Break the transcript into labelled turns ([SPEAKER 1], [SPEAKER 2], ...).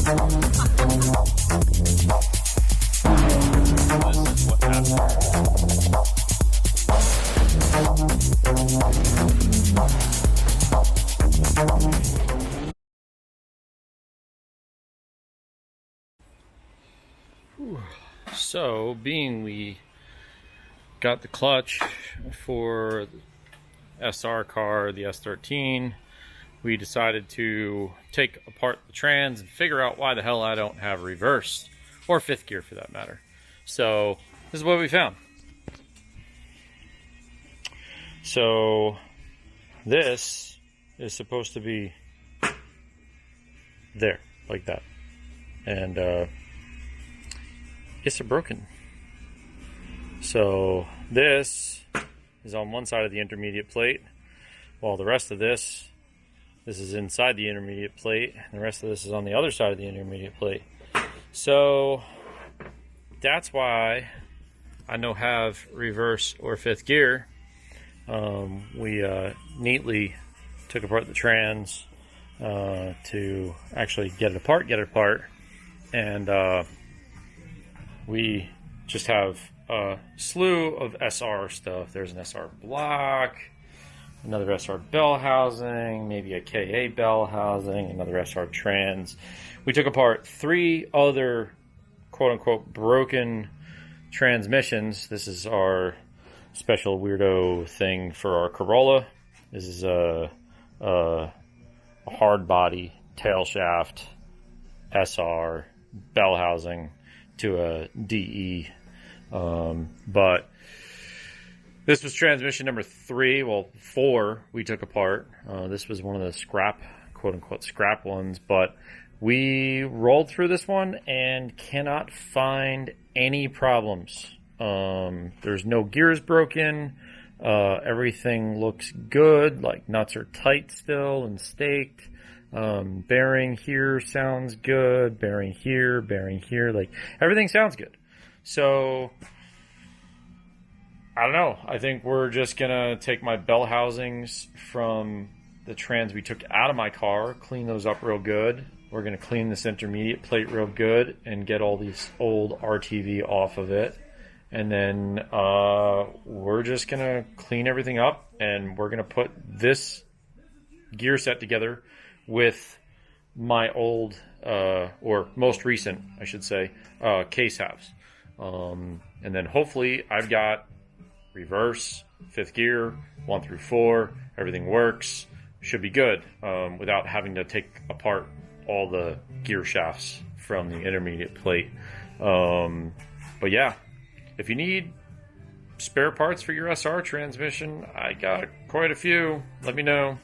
[SPEAKER 1] This is what happened. So, being we got the clutch for the SR car, the S13, we decided to take apart the trans and figure out why the hell I don't have reverse, or fifth gear for that matter. So, this is what we found. So, this is supposed to be there, like that. And, it's broken. So this is on one side of the intermediate plate, while the rest of this is inside the intermediate plate, and the rest of this is on the other side of the intermediate plate. So that's why I don't have reverse or fifth gear. We neatly took apart the trans to actually get it apart, and we just have a slew of SR stuff. There's an SR block, another SR bell housing, maybe a KA bell housing, another SR trans. We took apart 3 other quote-unquote broken transmissions. This is our special weirdo thing for our Corolla. This is a hard body tail shaft SR bell housing to a DE, but this was transmission number 3, well 4 we took apart. This was one of the scrap, quote-unquote scrap ones, but we rolled through this one and cannot find any problems. There's no gears broken. Everything looks good, like nuts are tight still and staked. Bearing here sounds good, bearing here, like everything sounds good. So I don't know, I think we're just gonna take my bell housings from the trans we took out of my car, clean those up real good. We're gonna clean this intermediate plate real good and get all these old RTV off of it, and then we're just gonna clean everything up, and we're gonna put this gear set together with my old, or most recent, I should say, case halves. And then hopefully I've got reverse, fifth gear, 1 through 4, everything works, should be good, without having to take apart all the gear shafts from the intermediate plate. But yeah, if you need spare parts for your SR transmission, I got quite a few. Let me know.